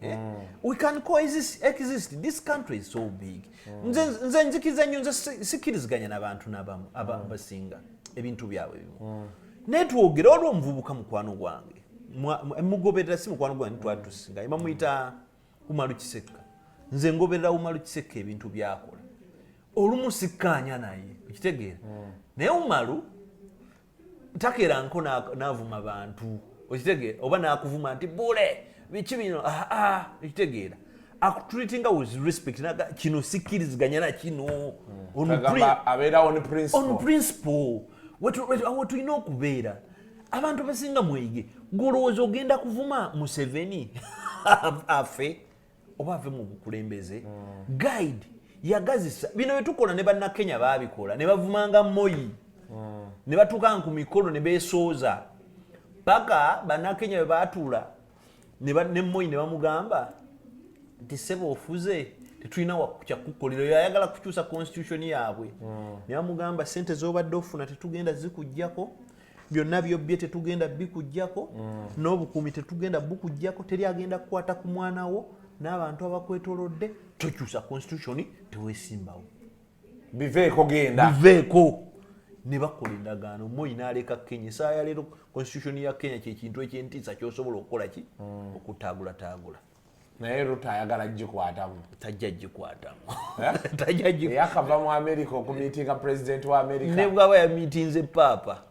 we can exist this country is so big nze nzikiza nnyo nze sikkiriziganya n'abantu n'abamu abasinga ebintu byabwe bimu naye twogera olwo omuvubuka mukwano gwange mugoberera si mukwano gwange twatusinga bamuyita Umaru Kiseka nze ngoberera Umaru Kiseka ebintu byakola olumu sikkaanya naye okitegeera naye Umaru takeeranko n'avuma bantu okitegeera oba n'akuvuma nti Buule biki bino okitegeera akutreatinga with respect kino sikkiriziganya na kino on principle awo tulina okubeera abantu basinga mweyige golowooza ogenda kuvuma Museveni afe oba ave mu bukulembeze guide yagazisa bino byetukola ne bannakenya baabikola ne bavumanga Moi ne batuuka ku mikolo ne beesooza paka bannakenya bwe baatuula ne Moi ne bamugamba nti ssebo ofuze tetulina kyakukolera yayagala kukyusa constitution yaabwe ne bamugamba ssente z'obadde ofuna tetugenda zikujjako byonna byobbye tetugenda bikujjako n'obukuumi tetugenda bukujjako teri agenda kukwata ku mwana wo n'abantu abakwetolodde tokyusa constitution teweesimbawo biveeko genda biveeko ne bakola endagaano Moi n'aleka Kenya essaawa ya leero constitution ya Kenya kyekintu ekyentiisa kyosobola okukola ki okutaagulataagula naye Ruto ayagala gikwatamu tajja gikwatamu yakava mu America okumiitinga president wa America ne bwaba yamiitinze paapa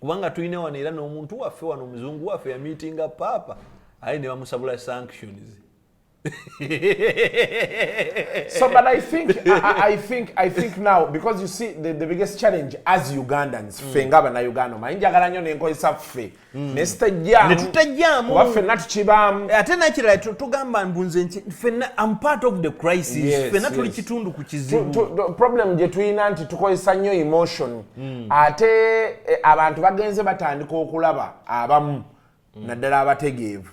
kubanga tulina wano era n'omuntu waffe wano omuzungu waffe yamiitinga paapa aye ne bamusabula sanctions. So, but I think now, because you see the biggest challenge as Ugandans, fengaba na Uganda, mainjagala nyo nenko isaffe, nesitajamu, waffe natuchibamu. Ate nakira tugamba mbunze nti fenna I'm part of the crisis. Fenna tuli kitundu ku kizibu. Problem je tuyina nti tukozesa nnyo emotion. Ate abantu bagenze batandika okulaba abamu naddala abategeevu.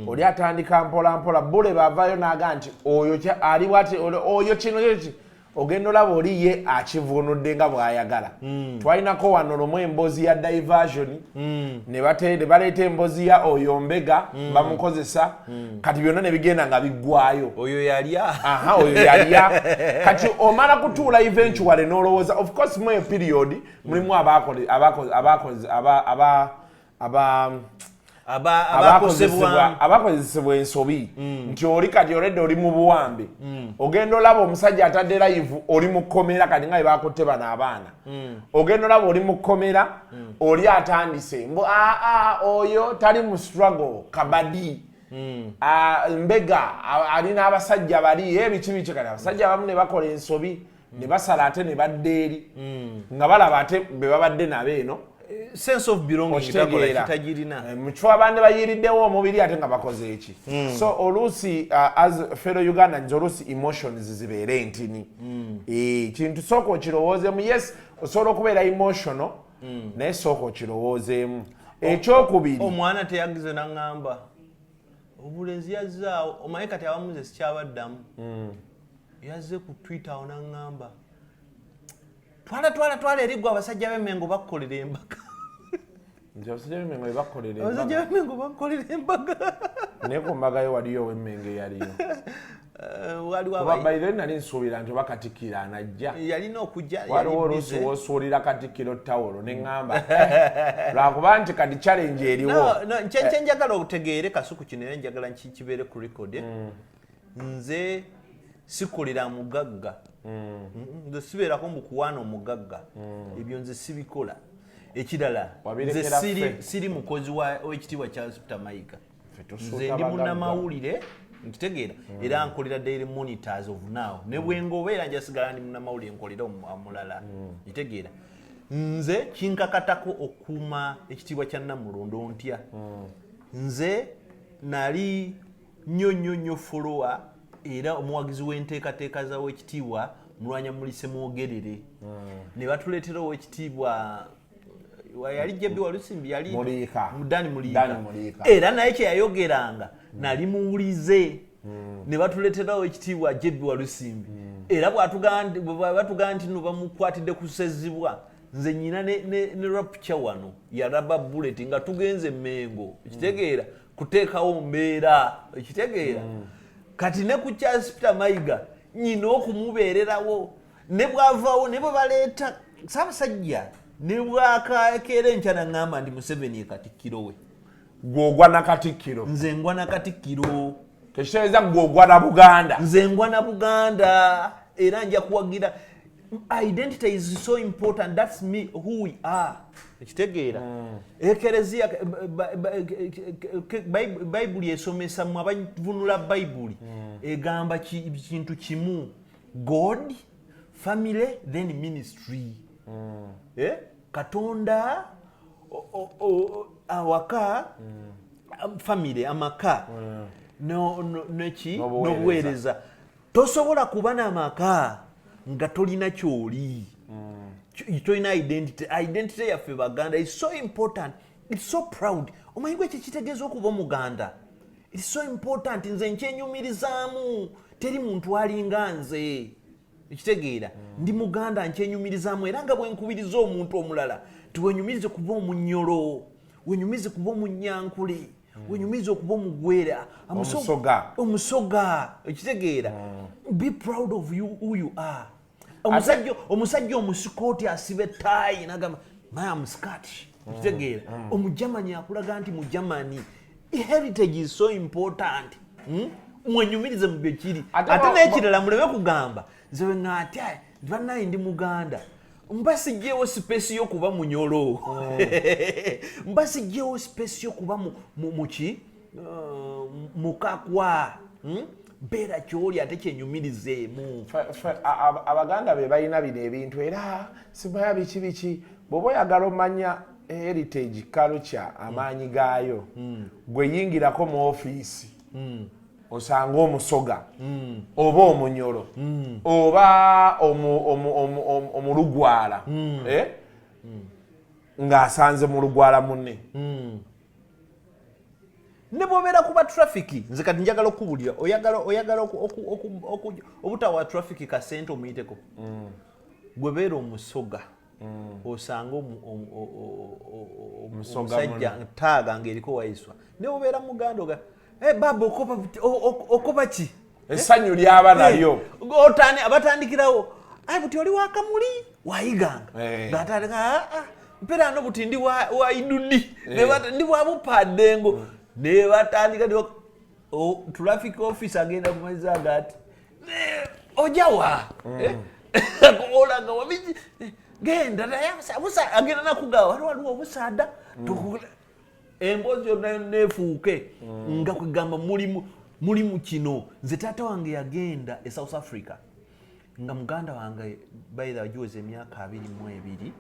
Oli atandika mpola Buule bavayo naga nti oyo ali wati oyo kino ki ogenda olaba oli ye akivunudde nga bw'ayagala. Twalinako wano lumu embozi ya diversion ne baleeta embozi ya oyo mbega bamukozesa kati byonna ne bigenda nga biggwayo. Oyo yalya. Oyo yalya. Kati omala kutuula eventually n'olowooza of course mu period mulimu abakozesebwa ensobi nti oli kati oledde oli mu buwambe ogenda olaba omusajja atadde live oli mu kkomera kati nga bakutte bano abaana ogenda olaba oli mu kkomera oli atandise oyo tali mu struggle kabadi mbega alina abasajja bali ebiki kati abasajja abamu ne bakola ensobi ne basala ate ne badda eri nga balaba ate be babadde nabo eno sense of belonging kitagirina muchwa abandi bayiriddewo omubiri ate nga bakoze eki so oluusi as fellow Ugandans oluusi emotions zibeere ntini kintu sooka okirowoozeemu yes osobola okubeera emotional naye sooka okirowoozeemu ekyokubiri omwana teyagize naŋŋamba obulenzi yazzaawo omanyi kati abamuze sikyabaddamu yazze ku Twitter awo naŋŋamba twala erigwa abasajja b'emmengo bakolera embaga abasajja b'emmengo bakolera embaga naye ku mbaga yo waliyo ow'emmenge yaliyo baire nali nsuubira nti oba Katikkiro anajja yalina okujja waliwo oluusi woosuulira Katikkiro tawolo ne ŋŋamba lwakuba nti kati challenge eriwo kyenjagala otegeere kasuku kino era njagala kibeere ku record nze sikolera mugagga nze sibeerako mu kuwaana omugagga ebyo nze sibikola ekirala nze siri mukozi w'ekitiibwa Charles Peter Mayiga nze ndi munnamawulire nkitegeera era nkolera daily monitors of now ne bwengobeera njasigala ndi munnamawulire nkolera omulala nkitegeera nze kinkakatako okuuma ekitiibwa kya Namulondo ntya nze nali nnyo follower era omuwagizi w'enteekateeka za w'ekitiibwa Mulwanya Mulise Mwogerere ne batuleetera ow'ekitiibwa yali Jebbi Walusimbi yali Dani Muliika era naye kye yayogeranga nali muwulize ne batuleetera ow'ekitiibwa Jebbi Walusimbi era bwatugamba nti no bamukwatidde kusezibwa nze nyina ne rapture wano yaraba bullet nga tugenze Mengo ekitegeera kuteekawo mbeera ekitegeera kati ne ku Charles Peter Mayiga nyina okumubeererawo ne bwavaawo ne bwe baleeta Ssaabasajja ne bwakakeera enkya naŋŋamba ndi Museveni Katikkiro we gw'ogwa na Katikkiro nze ngwa na Katikkiro tekitegeeza gw'ogwa na Buganda nze ngwa na Buganda era nja kuwagira identity is so important that's me who we are ekitegeera ekereziya bayibuli esomesa mu abavunula bayibuli egamba kintu kimu God family then ministry Katonda awaka family amaka n'obuweereza tosobola kuba n'amaka nga tolina kyoli tolina identity yaffe baganda is so important, it's so proud. Omanyi gwe kitegeeza okuba omuganda, it's so important. Nze nkyenyumirizaamu, teri muntu alinga nze, ekitegeera ndi muganda nkyenyumirizaamu, era nga bwe nkubiriza omuntu omulala tiwenyumirize kuba omunyolo, wenyumirize kuba omunyankule, wenyumirize okuba omugwera, omusoga, ekitegeera be proud of you who you are. Omusajja omusikooti asiba ettaayi n'agamba I am Scottish, ekitegeera omujamani akulaga nti mujamani. Heritage is so important. Mwenyumirize mu byo kiri. Ate n'ekirala muleme kugamba nze ng'ate bannaye ndi muganda mbasiggyewo space y'okuba munyolo, mbasiggyewo space y'okuba muki mukakwa, mbeera kyoli ate kyenyumirizeemu. Abaganda be balina bino ebintu era simanya biki bw'oba oyagala omanya heritage culture amaanyi gaayo gwe yingirako mu ofiisi osanga omusoga oba omunyolo oba omulugwala ng'asanze mu lugwala munne. Ne bw'obeera kuba traffic, nze kati njagala okukubulira oyagala obutawa traffic kasente omuyiteko, gwe beera omusoga osanga omusajja taaga ng'eriko wayiswa, ne bw'obeera muganda oga baba okoba ki essanyu lyaba nalyo abatandikirawo buti oli wakamuli wayiganga ng'atandika mpera no buti ndi wa idudi ndi bwa bupaddengo ne batandika traffic office agenda kumaliza gati ojawa olanga wabiji genda busa agenda nakugawa waliwo obusaada emboozi yonna neefuuke nga kwegamba mulimu kino. Nze taata wange yagenda e South Africa nga muganda wange baira wajuweza emyaka 22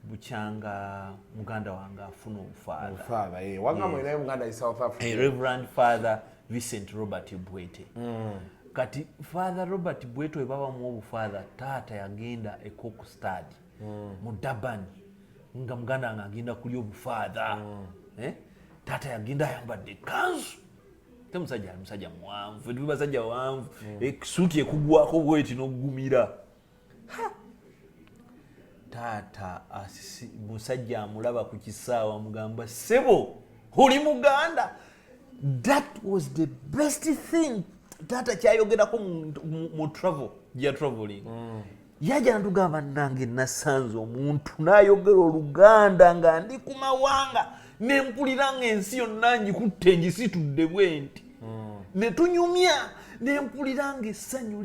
bukyanga muganda wange afuna obufaada Reverend Father Vincent Robert Bwete. Kati Father Robert Bwete baba mu obufaada taata yagenda e Cook Study mu Durban nga muganda wange agenda kuli obufaada. Taata yagenda ayambadde kanzu, musajja muwanvu, ndi basajja wanvu, ekisuuti ekugwako bweti n'ogumira. Taata musajja amulaba ku kisaawa amugamba sebo oli muganda. That was the best thing. Taata kyayogerako mu travel gya traveling. Yajja natugamba nange nasanze omuntu n'ayogera Oluganda nga ndi ku mawanga nempulira ng'ensi yonna ngikutte ngisitudde bwenti ne tunyumya nempulira ng'essanyu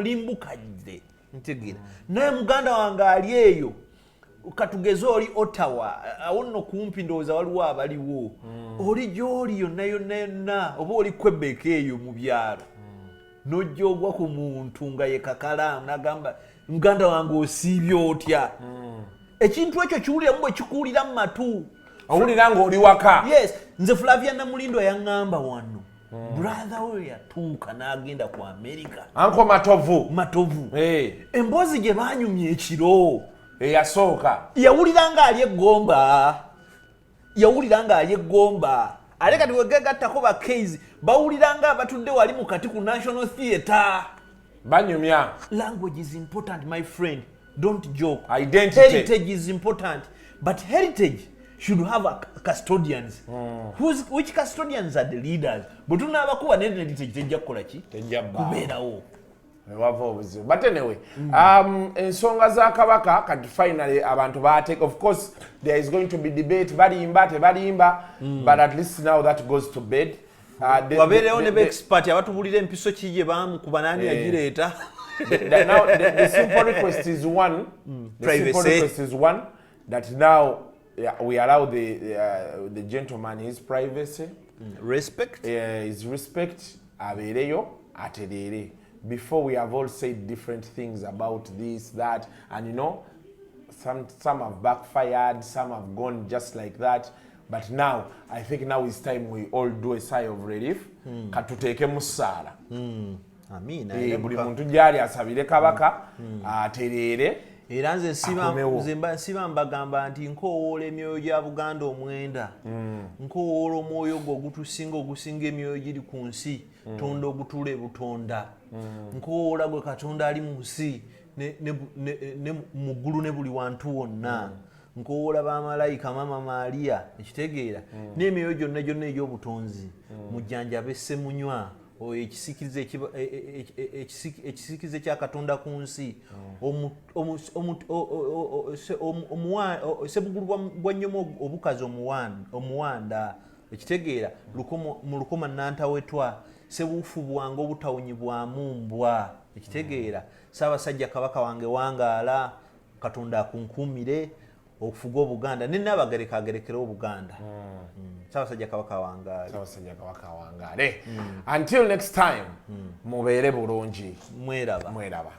limbukadde ntegeera. Naye muganda wange ali eyo katugeze oli Ottawa awo nno kumpi ndowooza waliwo abaliwo oli gy'oli yonna oba oli Quebec eyo mu byalo n'ojja ogwa ku muntu nga ye kakalaamu n'agamba muganda wange osiibye otya. Ekintu ekyo kiwuliramu bwe kikuwulira mu matu owulira ng'oli waka. Yes, nze Flavia Namulindo yaŋŋamba wano brother we yatuuka n'agenda ku America. Anko Matovu emboozi gye baanyumya ekiro eyasooka yawulira ng'ali eggomba ate kati wegegattako bakeizi bawulira nga abatudde wali mu kati ku National Theatre banyumya. Language is important, my friend. Don't joke. Heritage is important, but heritage should have custodians. Which custodians are the leaders? But tunabakuba ne heritage tejja kukola ki? Kubeerawo. But anyway, ensonga za Kabaka kati finally abantu take. Of course there is going to be debate balimba but at least now that goes to bed. Wabeerewo ne expert abatubulira empiso kiye bamukuba nani yagireeta. Now the simple request is one. That now we allow the gentleman his privacy, respect. His respect. Abereyo aterere. Before we have all said different things about this, that, and some have backfired, some have gone just like that. but now I think now is time we all do a sigh of relief katuteeke mu ssaala buli muntu gyali asabire kabaka atereere era nze nsiba mbagamba nti nkowoola emyoyo gya Buganda omwenda nkowoola omwoyo gwo ogusinga emyoyo giri ku nsi tonda ogutule butonda nkowoola gwe Katonda ali mu nsi ne mu ggulu ne buli wantu wonna nkowoola bamalayika Mama Maria ekitegeera n'emyoyo gyonna egy'obutonzi mujjanjabe Ssemunywa oyo ekisikize kya Katonda ku nsi Sebugulu bwa nyomo obukazi omuwanda ekitegeera mu lukoma nantawetwa sebuufu bwange obutawunyibwamu mbwa ekitegeera Ssaabasajja Kabaka wange wangaala Katonda akunkuumire okufuga Obuganda nennabagerekaagerekera Obuganda Ssaabasajja Kabaka wangaale. Until next time mubeere bulungi. Mweraba.